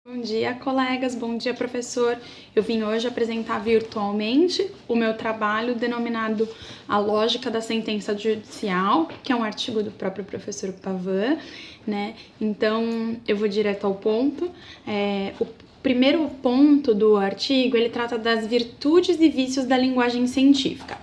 Bom dia, colegas. Bom dia, professor. Eu vim hoje apresentar virtualmente o meu trabalho denominado A Lógica da Sentença Judicial, que é um artigo do próprio professor Pavan, né? Então, eu vou direto ao ponto. O primeiro ponto do artigo, ele trata das virtudes e vícios da linguagem científica.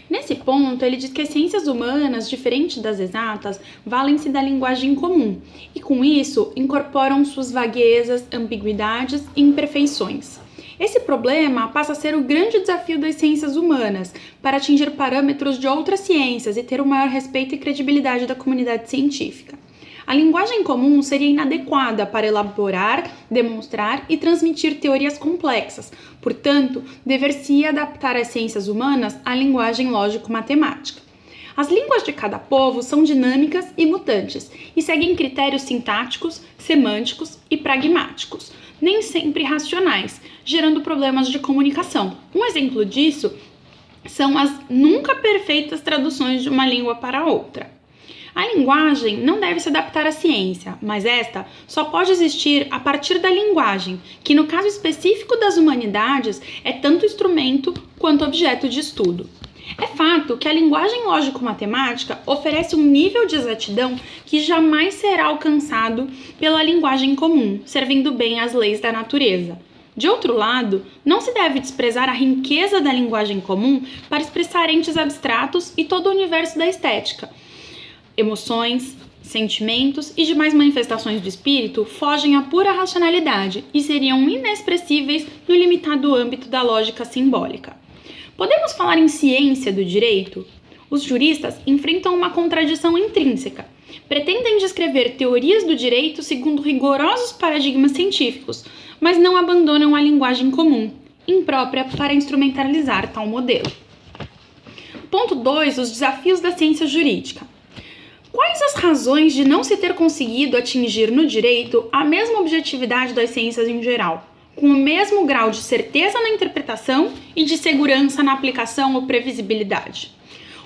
Nesse ponto, ele diz que as ciências humanas, diferente das exatas, valem-se da linguagem comum e, com isso, incorporam suas vaguezas, ambiguidades e imperfeições. Esse problema passa a ser o grande desafio das ciências humanas para atingir parâmetros de outras ciências e ter o maior respeito e credibilidade da comunidade científica. A linguagem comum seria inadequada para elaborar, demonstrar e transmitir teorias complexas, portanto, dever-se adaptar as ciências humanas à linguagem lógico-matemática. As línguas de cada povo são dinâmicas e mutantes e seguem critérios sintáticos, semânticos e pragmáticos, nem sempre racionais, gerando problemas de comunicação. Um exemplo disso são as nunca perfeitas traduções de uma língua para outra. A linguagem não deve se adaptar à ciência, mas esta só pode existir a partir da linguagem, que no caso específico das humanidades é tanto instrumento quanto objeto de estudo. É fato que a linguagem lógico-matemática oferece um nível de exatidão que jamais será alcançado pela linguagem comum, servindo bem às leis da natureza. De outro lado, não se deve desprezar a riqueza da linguagem comum para expressar entes abstratos e todo o universo da estética. Emoções, sentimentos e demais manifestações do espírito fogem à pura racionalidade e seriam inexpressíveis no limitado âmbito da lógica simbólica. Podemos falar em ciência do direito? Os juristas enfrentam uma contradição intrínseca. Pretendem descrever teorias do direito segundo rigorosos paradigmas científicos, mas não abandonam a linguagem comum, imprópria para instrumentalizar tal modelo. Ponto 2. Os desafios da ciência jurídica. Quais as razões de não se ter conseguido atingir no direito a mesma objetividade das ciências em geral, com o mesmo grau de certeza na interpretação e de segurança na aplicação ou previsibilidade?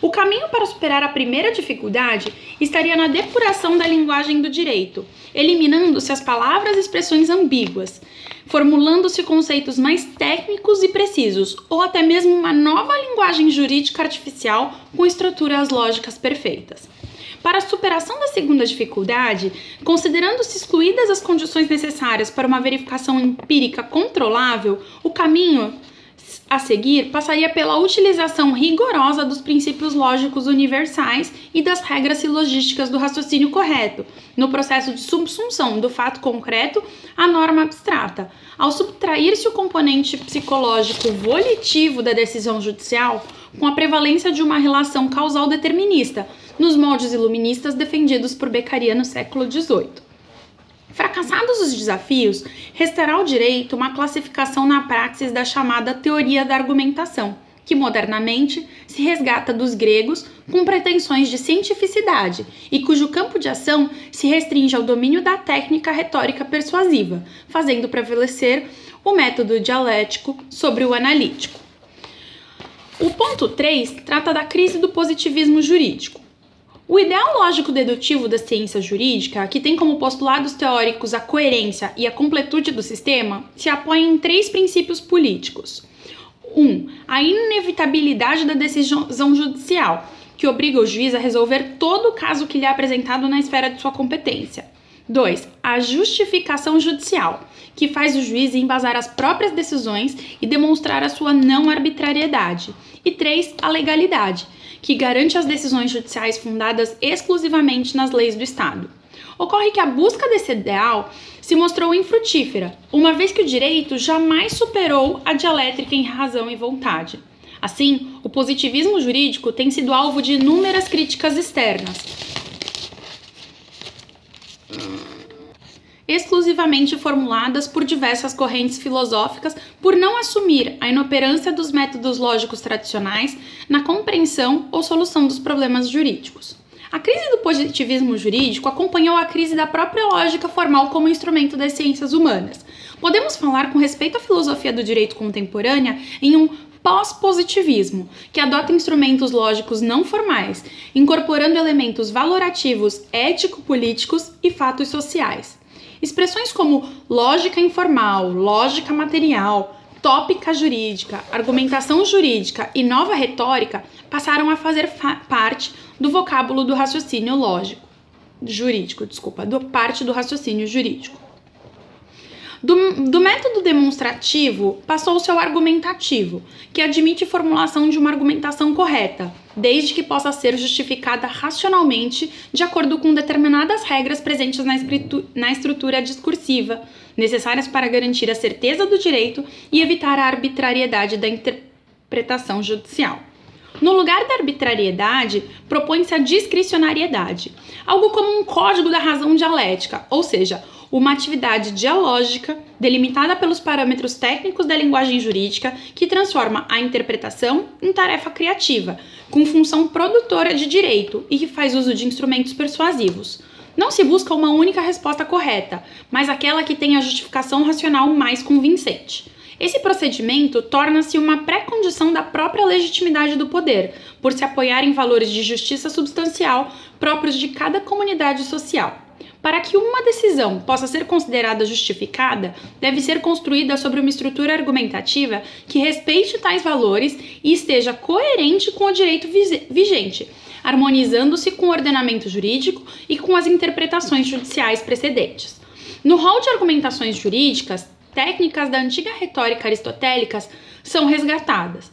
O caminho para superar a primeira dificuldade estaria na depuração da linguagem do direito, eliminando-se as palavras e expressões ambíguas, formulando-se conceitos mais técnicos e precisos, ou até mesmo uma nova linguagem jurídica artificial com estruturas lógicas perfeitas. Para a superação da segunda dificuldade, considerando-se excluídas as condições necessárias para uma verificação empírica controlável, o caminho a seguir passaria pela utilização rigorosa dos princípios lógicos universais e das regras silogísticas do raciocínio correto, no processo de subsunção do fato concreto à norma abstrata. Ao subtrair-se o componente psicológico volitivo da decisão judicial, com a prevalência de uma relação causal determinista, nos moldes iluministas defendidos por Beccaria no século XVIII. Fracassados os desafios, restará ao direito uma classificação na praxis da chamada teoria da argumentação, que modernamente se resgata dos gregos com pretensões de cientificidade e cujo campo de ação se restringe ao domínio da técnica retórica persuasiva, fazendo prevalecer o método dialético sobre o analítico. O ponto 3 trata da crise do positivismo jurídico. O ideal lógico-dedutivo da ciência jurídica, que tem como postulados teóricos a coerência e a completude do sistema, se apoia em 3 princípios políticos. 1. A inevitabilidade da decisão judicial, que obriga o juiz a resolver todo o caso que lhe é apresentado na esfera de sua competência. 2. A justificação judicial, que faz o juiz embasar as próprias decisões e demonstrar a sua não arbitrariedade. E 3. A legalidade, que garante as decisões judiciais fundadas exclusivamente nas leis do Estado. Ocorre que a busca desse ideal se mostrou infrutífera, uma vez que o direito jamais superou a dialétrica em razão e vontade. Assim, o positivismo jurídico tem sido alvo de inúmeras críticas externas, exclusivamente formuladas por diversas correntes filosóficas, por não assumir a inoperância dos métodos lógicos tradicionais na compreensão ou solução dos problemas jurídicos. A crise do positivismo jurídico acompanhou a crise da própria lógica formal como instrumento das ciências humanas. Podemos falar com respeito à filosofia do direito contemporânea em um pós-positivismo, que adota instrumentos lógicos não formais, incorporando elementos valorativos ético-políticos e fatos sociais. Expressões como lógica informal, lógica material, tópica jurídica, argumentação jurídica e nova retórica passaram a fazer parte do vocábulo do raciocínio parte do raciocínio jurídico. Do método demonstrativo, passou-se ao argumentativo, que admite formulação de uma argumentação correta, desde que possa ser justificada racionalmente de acordo com determinadas regras presentes na estrutura discursiva, necessárias para garantir a certeza do direito e evitar a arbitrariedade da interpretação judicial. No lugar da arbitrariedade, propõe-se a discricionariedade, algo como um código da razão dialética, ou seja, uma atividade dialógica delimitada pelos parâmetros técnicos da linguagem jurídica que transforma a interpretação em tarefa criativa, com função produtora de direito e que faz uso de instrumentos persuasivos. Não se busca uma única resposta correta, mas aquela que tenha a justificação racional mais convincente. Esse procedimento torna-se uma pré-condição da própria legitimidade do poder, por se apoiar em valores de justiça substancial próprios de cada comunidade social. Para que uma decisão possa ser considerada justificada, deve ser construída sobre uma estrutura argumentativa que respeite tais valores e esteja coerente com o direito vigente, harmonizando-se com o ordenamento jurídico e com as interpretações judiciais precedentes. No rol de argumentações jurídicas, técnicas da antiga retórica aristotélica são resgatadas,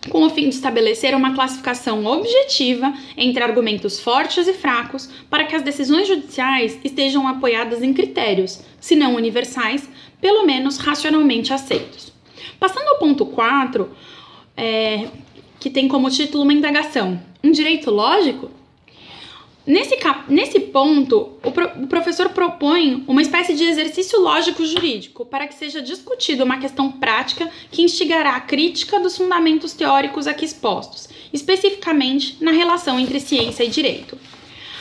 com o fim de estabelecer uma classificação objetiva entre argumentos fortes e fracos para que as decisões judiciais estejam apoiadas em critérios, se não universais, pelo menos racionalmente aceitos. Passando ao ponto 4, que tem como título uma indagação, um direito lógico? Nesse ponto, o professor propõe uma espécie de exercício lógico jurídico para que seja discutida uma questão prática que instigará a crítica dos fundamentos teóricos aqui expostos, especificamente na relação entre ciência e direito.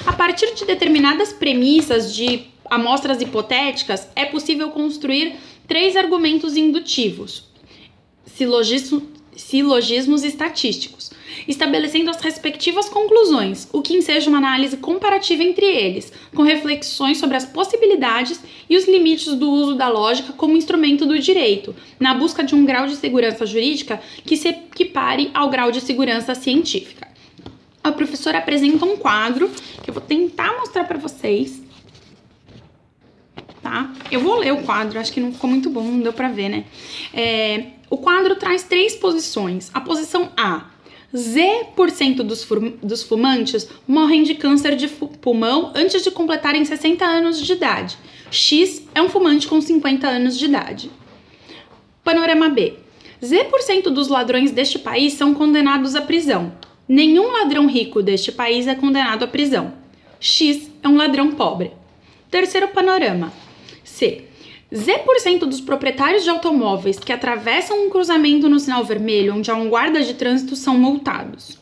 A partir de determinadas premissas de amostras hipotéticas, é possível construir 3 argumentos indutivos, silogismos estatísticos, estabelecendo as respectivas conclusões, o que enseja uma análise comparativa entre eles, com reflexões sobre as possibilidades e os limites do uso da lógica como instrumento do direito, na busca de um grau de segurança jurídica que se equipare ao grau de segurança científica. A professora apresenta um quadro que eu vou tentar mostrar para vocês. Tá? Eu vou ler o quadro, acho que não ficou muito bom, não deu para ver, né? O quadro traz 3 posições. A posição A: Z% dos fumantes morrem de câncer de pulmão antes de completarem 60 anos de idade. X é um fumante com 50 anos de idade. Panorama B: Z% dos ladrões deste país são condenados à prisão. Nenhum ladrão rico deste país é condenado à prisão. X é um ladrão pobre. Terceiro panorama. C: Z% dos proprietários de automóveis que atravessam um cruzamento no sinal vermelho onde há um guarda de trânsito são multados.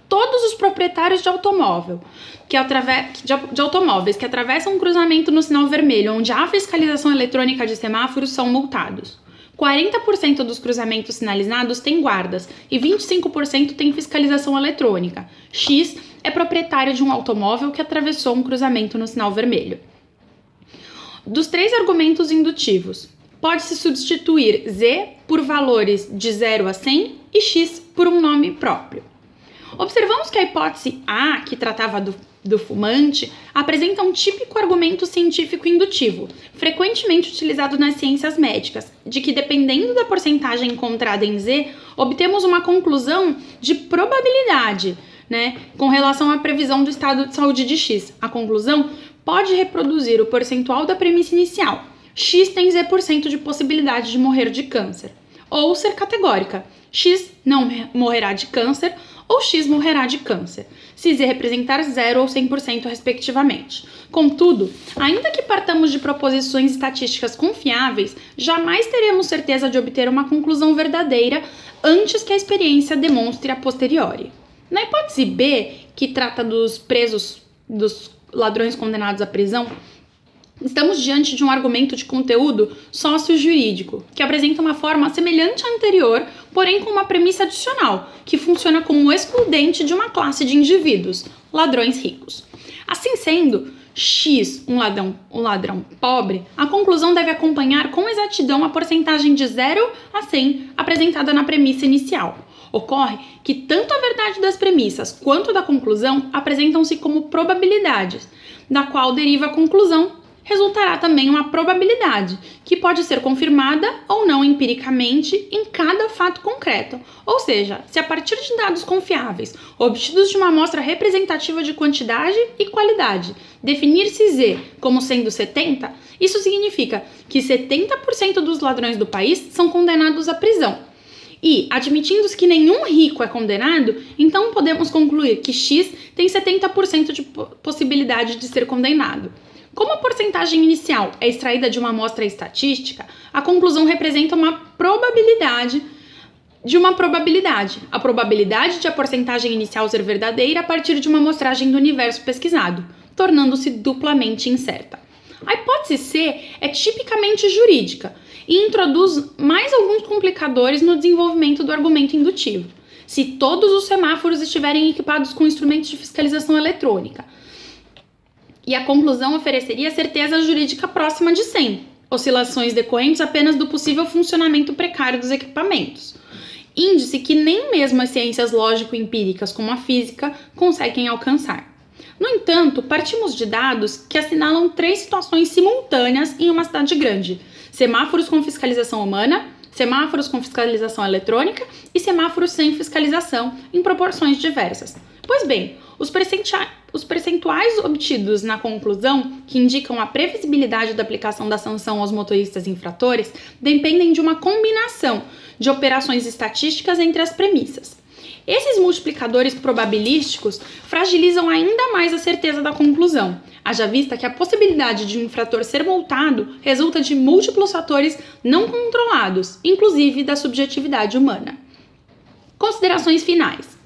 Todos os proprietários de automóveis que atravessam um cruzamento no sinal vermelho onde há fiscalização eletrônica de semáforos são multados. 40% dos cruzamentos sinalizados têm guardas e 25% têm fiscalização eletrônica. X é proprietário de um automóvel que atravessou um cruzamento no sinal vermelho. Dos 3 argumentos indutivos, pode-se substituir Z por valores de 0 a 100 e X por um nome próprio. Observamos que a hipótese A, que tratava do fumante, apresenta um típico argumento científico indutivo, frequentemente utilizado nas ciências médicas, de que dependendo da porcentagem encontrada em Z, obtemos uma conclusão de probabilidade, com relação à previsão do estado de saúde de X. A conclusão pode reproduzir o percentual da premissa inicial. X tem Z% de possibilidade de morrer de câncer. Ou ser categórica. X não morrerá de câncer ou X morrerá de câncer, se Z representar 0 ou 100% respectivamente. Contudo, ainda que partamos de proposições estatísticas confiáveis, jamais teremos certeza de obter uma conclusão verdadeira antes que a experiência demonstre a posteriori. Na hipótese B, que trata dos ladrões condenados à prisão, estamos diante de um argumento de conteúdo sócio-jurídico, que apresenta uma forma semelhante à anterior, porém com uma premissa adicional, que funciona como excludente de uma classe de indivíduos, ladrões ricos. Assim sendo, X, um ladrão pobre, a conclusão deve acompanhar com exatidão a porcentagem de 0 a 100 apresentada na premissa inicial. Ocorre que tanto a verdade das premissas quanto da conclusão apresentam-se como probabilidades, da qual deriva a conclusão. Resultará também uma probabilidade, que pode ser confirmada ou não empiricamente em cada fato concreto. Ou seja, se a partir de dados confiáveis, obtidos de uma amostra representativa de quantidade e qualidade, definir-se Z como sendo 70, isso significa que 70% dos ladrões do país são condenados à prisão. E, admitindo-se que nenhum rico é condenado, então podemos concluir que X tem 70% de possibilidade de ser condenado. Como a porcentagem inicial é extraída de uma amostra estatística, a conclusão representa uma probabilidade de uma probabilidade. A probabilidade de a porcentagem inicial ser verdadeira a partir de uma amostragem do universo pesquisado, tornando-se duplamente incerta. A hipótese C é tipicamente jurídica e introduz mais alguns complicadores no desenvolvimento do argumento indutivo. Se todos os semáforos estiverem equipados com instrumentos de fiscalização eletrônica, e a conclusão ofereceria certeza jurídica próxima de 100, oscilações decorrentes apenas do possível funcionamento precário dos equipamentos. Índice que nem mesmo as ciências lógico-empíricas como a física conseguem alcançar. No entanto, partimos de dados que assinalam 3 situações simultâneas em uma cidade grande: semáforos com fiscalização humana, semáforos com fiscalização eletrônica e semáforos sem fiscalização em proporções diversas. Pois bem, os percentuais obtidos na conclusão, que indicam a previsibilidade da aplicação da sanção aos motoristas infratores, dependem de uma combinação de operações estatísticas entre as premissas. Esses multiplicadores probabilísticos fragilizam ainda mais a certeza da conclusão, haja vista que a possibilidade de um infrator ser multado resulta de múltiplos fatores não controlados, inclusive da subjetividade humana. Considerações finais.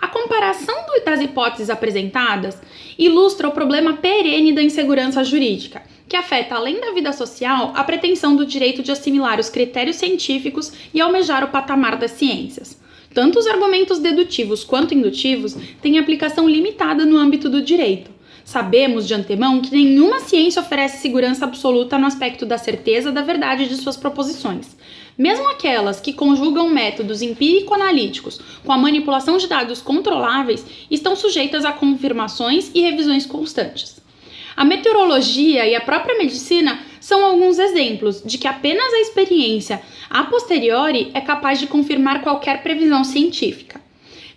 A comparação das hipóteses apresentadas ilustra o problema perene da insegurança jurídica, que afeta, além da vida social, a pretensão do direito de assimilar os critérios científicos e almejar o patamar das ciências. Tanto os argumentos dedutivos quanto indutivos têm aplicação limitada no âmbito do direito. Sabemos de antemão que nenhuma ciência oferece segurança absoluta no aspecto da certeza da verdade de suas proposições. Mesmo aquelas que conjugam métodos empírico-analíticos com a manipulação de dados controláveis estão sujeitas a confirmações e revisões constantes. A meteorologia e a própria medicina são alguns exemplos de que apenas a experiência a posteriori é capaz de confirmar qualquer previsão científica.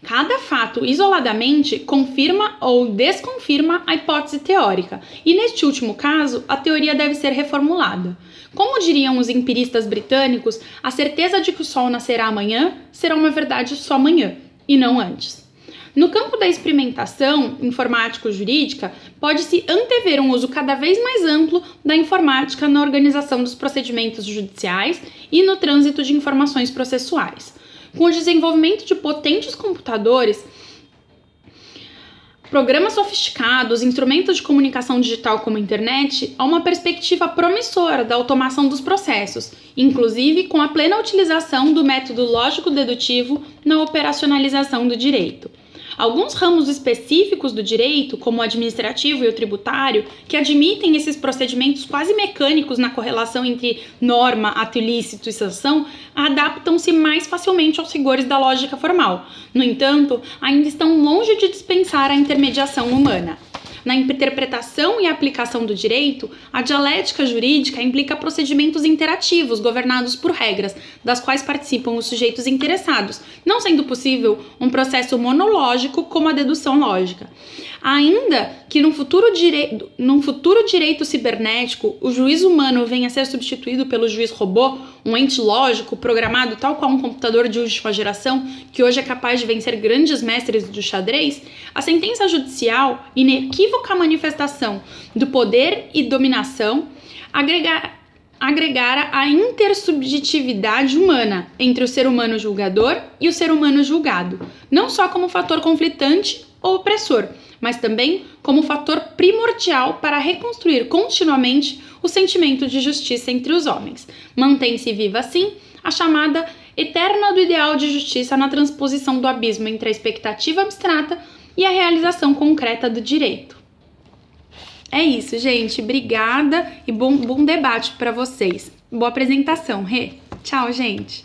Cada fato, isoladamente, confirma ou desconfirma a hipótese teórica, e neste último caso, a teoria deve ser reformulada. Como diriam os empiristas britânicos, a certeza de que o sol nascerá amanhã será uma verdade só amanhã, e não antes. No campo da experimentação informático-jurídica, pode-se antever um uso cada vez mais amplo da informática na organização dos procedimentos judiciais e no trânsito de informações processuais. Com o desenvolvimento de potentes computadores, programas sofisticados, instrumentos de comunicação digital como a internet, há uma perspectiva promissora da automação dos processos, inclusive com a plena utilização do método lógico-dedutivo na operacionalização do direito. Alguns ramos específicos do direito, como o administrativo e o tributário, que admitem esses procedimentos quase mecânicos na correlação entre norma, ato ilícito e sanção, adaptam-se mais facilmente aos rigores da lógica formal. No entanto, ainda estão longe de dispensar a intermediação humana. Na interpretação e aplicação do direito, a dialética jurídica implica procedimentos interativos governados por regras, das quais participam os sujeitos interessados, não sendo possível um processo monológico como a dedução lógica. Ainda que num futuro direito cibernético, o juiz humano venha a ser substituído pelo juiz robô, um ente lógico programado tal qual um computador de última geração, que hoje é capaz de vencer grandes mestres do xadrez, a sentença judicial, inequívoca manifestação do poder e dominação, agregara a intersubjetividade humana entre o ser humano julgador e o ser humano julgado, não só como fator conflitante ou opressor, mas também como fator primordial para reconstruir continuamente o sentimento de justiça entre os homens. Mantém-se viva, assim, a chamada eterna do ideal de justiça na transposição do abismo entre a expectativa abstrata e a realização concreta do direito. É isso, gente. Obrigada e bom debate para vocês. Boa apresentação, Rê. Tchau, gente.